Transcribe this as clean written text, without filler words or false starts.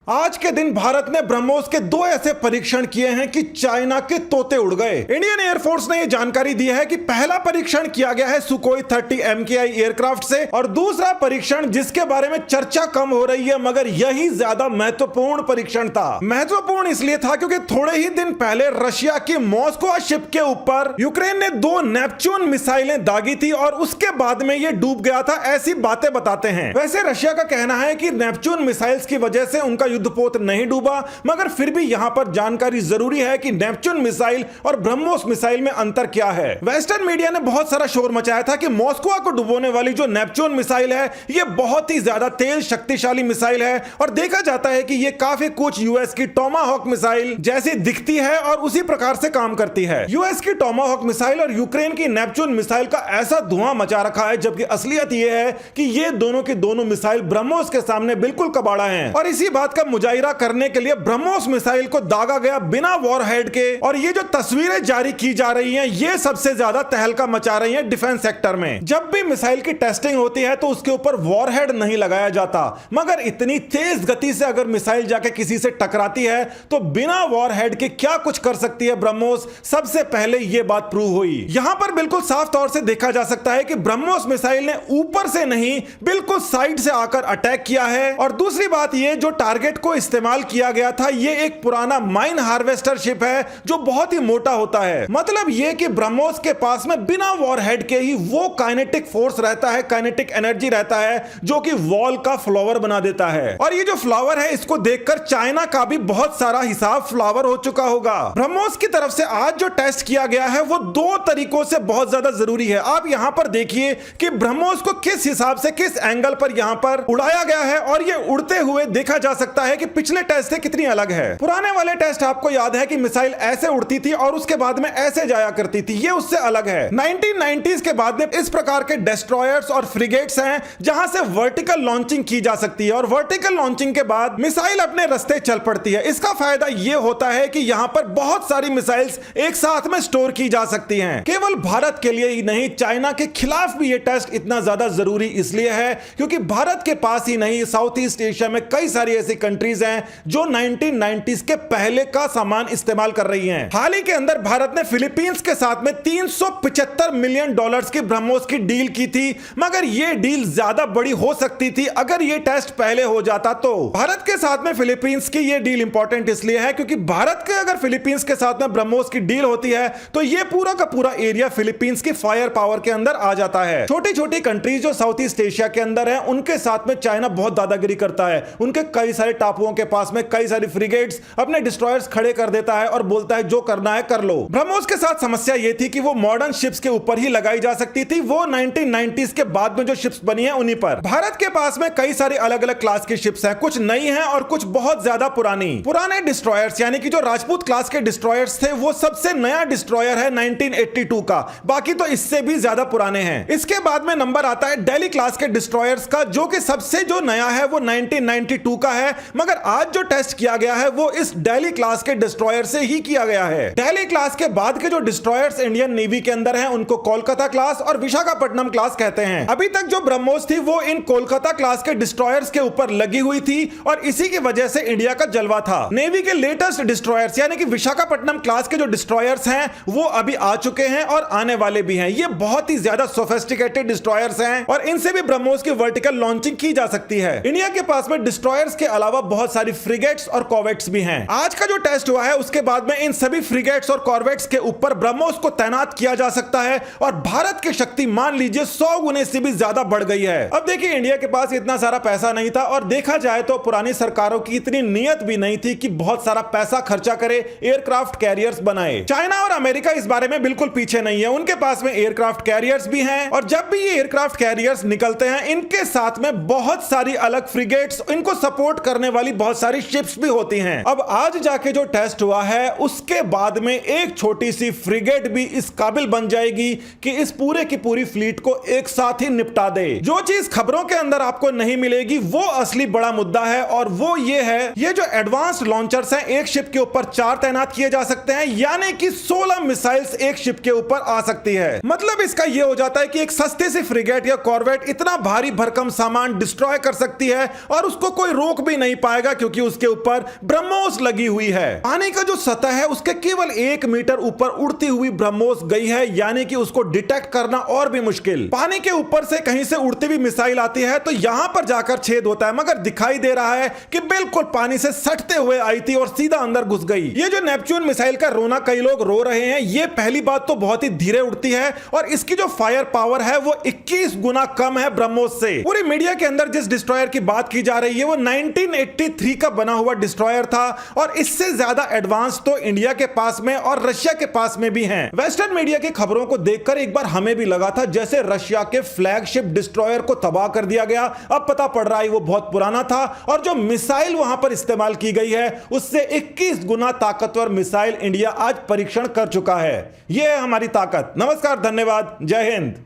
आज के दिन भारत ने ब्रह्मोस के दो ऐसे परीक्षण किए हैं कि चाइना के तोते उड़ गए। इंडियन एयरफोर्स ने यह जानकारी दी है कि पहला परीक्षण किया गया है सुकोई 30 MKI एयरक्राफ्ट से और दूसरा परीक्षण जिसके बारे में चर्चा कम हो रही है मगर यही ज्यादा महत्वपूर्ण परीक्षण था। महत्वपूर्ण इसलिए था क्योंकि थोड़े ही दिन पहले रशिया की मॉस्को शिप के ऊपर यूक्रेन ने 2 नेपच्यून मिसाइलें दागी थी और उसके बाद में यह डूब गया था, ऐसी बातें बताते हैं। वैसे रशिया का कहना है कि नेपच्यून मिसाइल्स की वजह से उनका युद्धपोत नहीं डूबा, मगर फिर भी यहां पर जानकारी जरूरी है कि नेपच्यून मिसाइल और ब्रह्मोस मिसाइल में अंतर क्या है। वेस्टर्न मीडिया ने बहुत सारा शोर मचाया था कि मॉस्को को डुबोने वाली जो नेपच्यून मिसाइल है यह बहुत ही ज्यादा तेज शक्तिशाली मिसाइल है और देखा जाता है कि यह काफी कुछ यूएस की टोमाहॉक मिसाइल जैसी दिखती है और उसी प्रकार से काम करती है। यूएस की टोमाहॉक मिसाइल और यूक्रेन की नेपच्यून मिसाइल का ऐसा धुआं मचा रखा है, जबकि असलियत यह है कि ये दोनों की दोनों मिसाइल ब्रह्मोस के सामने बिल्कुल कबाड़ा है। और इसी बात का मुजाहिरा करने के लिए ब्रह्मोस मिसाइल को दागा गया बिना वॉरहेड के और ये जो तस्वीरें जारी की जा रही हैं ये सबसे ज्यादा तहलका मचा रही हैं डिफेंस सेक्टर में। जब भी मिसाइल की टेस्टिंग होती है तो उसके ऊपर वॉरहेड नहीं लगाया जाता, मगर इतनी तेज गति से अगर मिसाइल जाके किसी से टकराती है तो बिना वॉरहेड के क्या कुछ कर सकती है ब्रह्मोस, सबसे पहले यह बात प्रूव हुई। यहां पर बिल्कुल साफ तौर से देखा जा सकता है कि ब्रह्मोस मिसाइल ने ऊपर से नहीं बिल्कुल साइड से आकर अटैक किया है। और दूसरी बात यह, जो टारगेट को इस्तेमाल किया गया था यह एक पुराना माइन हार्वेस्टर शिप है जो बहुत ही मोटा होता है। मतलब यह कि ब्रह्मोस के पास में बिना वॉरहेड के ही वो काइनेटिक फोर्स रहता है, काइनेटिक एनर्जी रहता है जो कि वॉल का फ्लावर बना देता है। और ये जो फ्लावर है इसको देखकर चाइना का भी बहुत सारा हिसाब फ्लावर हो चुका होगा। ब्रह्मोस की तरफ से आज जो टेस्ट किया गया है वो 2 तरीकों से बहुत ज्यादा जरूरी है। आप यहां पर देखिए कि ब्रह्मोस को किस हिसाब से किस एंगल पर यहां पर उड़ाया गया है और ये उड़ते हुए देखा जा सकता है कि पिछले टेस्ट से कितनी अलग है। पुराने वाले टेस्ट आपको याद है कि मिसाइल ऐसे उड़ती थी और उसके बाद में ऐसे जाया करती थी, ये उससे अलग है। 1990s के बाद में इस प्रकार के डिस्ट्रॉयर्स और फ्रिगेट्स हैं जहां से वर्टिकल लॉन्चिंग की जा सकती है और वर्टिकल लॉन्चिंग के बाद मिसाइल अपने रास्ते चल पड़ती है। इसका फायदा यह होता है कि यहां पर बहुत सारी मिसाइल्स एक साथ में स्टोर की जा सकती हैं। केवल भारत के लिए ही नहीं, चाइना के खिलाफ भी यह टेस्ट इतना ज्यादा जरूरी इसलिए है क्योंकि भारत के पास ही नहीं साउथ ईस्ट एशिया में कई सारी ऐसी कंट्रीज हैं जो 1990s के पहले का सामान इस्तेमाल कर रही हैं। हाल ही के अंदर भारत ने फिलीपींस के साथ में $375 मिलियन की ब्रह्मोस की डील की थी, मगर यह डील ज्यादा बड़ी हो सकती थी अगर यह टेस्ट पहले हो जाता तो। भारत के साथ में फिलीपींस की यह डील इंपॉर्टेंट इसलिए है क्योंकि भारत के अगर फिलीपींस के साथ में ब्रह्मोस की डील होती है तो यह पूरा का पूरा एरिया फिलीपींस की फायर पावर के अंदर आ जाता है। छोटी छोटी कंट्रीज जो साउथ ईस्ट एशिया के अंदर है उनके साथ में चाइना बहुत दादागिरी करता है। उनके कई सारे टापुओं के पास में कई सारी फ्रिगेट्स अपने डिस्ट्रॉयर्स खड़े कर देता है और बोलता है जो करना है कर लो। ब्रह्मोस के साथ समस्या यह थी कि वो मॉडर्न शिप्स के ऊपर ही लगाई जा सकती थी, वो 1990s के बाद में जो शिप्स बनी है उन्हीं पर। भारत के पास में कई सारी अलग अलग क्लास की शिप्स हैं, कुछ नई हैं और कुछ बहुत ज्यादा पुरानी। पुराने डिस्ट्रॉयर्स यानी कि जो राजपूत क्लास के डिस्ट्रॉयर्स थे वो सबसे नया डिस्ट्रॉयर है 1982 का, बाकी तो इससे भी ज्यादा पुराने हैं। इसके बाद में नंबर आता है दिल्ली क्लास के डिस्ट्रॉयर्स का जो कि सबसे जो नया है वो 1992 का है, मगर आज जो टेस्ट किया गया है वो इस दिल्ली क्लास के डिस्ट्रॉयर से ही किया गया है। दिल्ली क्लास के बाद के जो डिस्ट्रॉयर्स इंडियन नेवी के अंदर हैं उनको कोलकाता क्लास और विशाखापट्टनम क्लास कहते हैं। अभी तक जो ब्रह्मोस थी वो इन कोलकाता क्लास के डिस्ट्रॉयर्स के ऊपर लगी हुई थी और इसी की वजह से इंडिया का जलवा था। नेवी के लेटेस्ट डिस्ट्रॉयर्स यानी कि विशाखापट्टनम क्लास के जो डिस्ट्रॉयर्स हैं वो अभी आ चुके हैं और आने वाले भी हैं। ये बहुत ही ज्यादा सोफिस्टिकेटेड डिस्ट्रॉयर्स हैं और इनसे भी ब्रह्मोस की वर्टिकल लॉन्चिंग की जा सकती है। इंडिया के पास में डिस्ट्रॉयर्स के अलावा बहुत सारी फ्रिगेट्स और कॉर्वेट्स भी हैं। आज का जो टेस्ट हुआ है उसके बाद में इन सभी फ्रिगेट्स और कॉर्वेट्स के ऊपर ब्रह्मोस को तैनात किया जा सकता है और भारत की शक्ति मान लीजिए 100 गुने से भी ज्यादा बढ़ गई है। अब देखिए इंडिया के पास इतना सारा पैसा नहीं था और देखा जाए तो पुरानी सरकारों की इतनी नियत भी नहीं थी कि बहुत सारा पैसा खर्चा करे, एयरक्राफ्ट कैरियर्स बनाए। चाइना और अमेरिका इस बारे में बिल्कुल पीछे नहीं है, उनके पास में एयरक्राफ्ट कैरियर्स भी हैं और जब भी ये एयरक्राफ्ट कैरियर्स निकलते हैं इनके साथ में बहुत सारी अलग फ्रिगेट्स, इनको सपोर्ट करने वाली बहुत सारी शिप्स भी होती हैं। अब आज जाके जो टेस्ट हुआ है उसके बाद में एक छोटी सी फ्रिगेट भी इस काबिल बन जाएगी कि इस पूरे की पूरी फ्लीट को एक साथ ही निपटा दे। जो चीज खबरों के अंदर आपको नहीं मिलेगी वो असली बड़ा मुद्दा है और वो ये है, ये जो एडवांस्ड लॉन्चर्स हैं एक शिप के ऊपर 4 तैनात किए जा सकते हैं, यानी कि 16 मिसाइल्स एक शिप के ऊपर आ सकती है। मतलब इसका यह हो जाता है कि एक सस्ते सी फ्रिगेट या कॉर्वेट इतना भारी भरकम सामान डिस्ट्रॉय कर सकती है और उसको कोई रोक भी नहीं नहीं पाएगा क्योंकि उसके ऊपर ब्रह्मोस लगी हुई है। पानी का जो सतह है उसके केवल 1 मीटर ऊपर उड़ती हुई ब्रह्मोस गई है, यानी कि उसको डिटेक्ट करना और भी मुश्किल। पानी के ऊपर से कहीं से उड़ती हुई मिसाइल आती है तो यहां पर जाकर छेद होता है, मगर दिखाई दे रहा है कि बिल्कुल पानी से सटते हुए आई थी और सीधा अंदर घुस गई। ये जो नेपच्यून मिसाइल का रोना कई लोग रो रहे हैं, ये पहली बात तो बहुत ही धीरे उड़ती है और इसकी जो फायर पावर है वो 21 गुना कम है ब्रह्मोस से। पूरी मीडिया के अंदर जिस डिस्ट्रॉयर की बात की जा रही है वो 1983 का बना हुआ डिस्ट्रॉयर था और इससे ज्यादा एडवांस तो इंडिया के पास में और रशिया के पास में भी हैं। वेस्टर्न मीडिया की खबरों को देखकर एक बार हमें भी लगा था जैसे रशिया के फ्लैगशिप डिस्ट्रॉयर को तबाह कर दिया गया। अब पता पड़ रहा है वो बहुत पुराना था और जो मिसाइल वहां पर इस्तेमाल की गई है उससे 21 गुना ताकतवर मिसाइल इंडिया आज परीक्षण कर चुका है। यह है हमारी ताकत। नमस्कार, धन्यवाद, जय हिंद।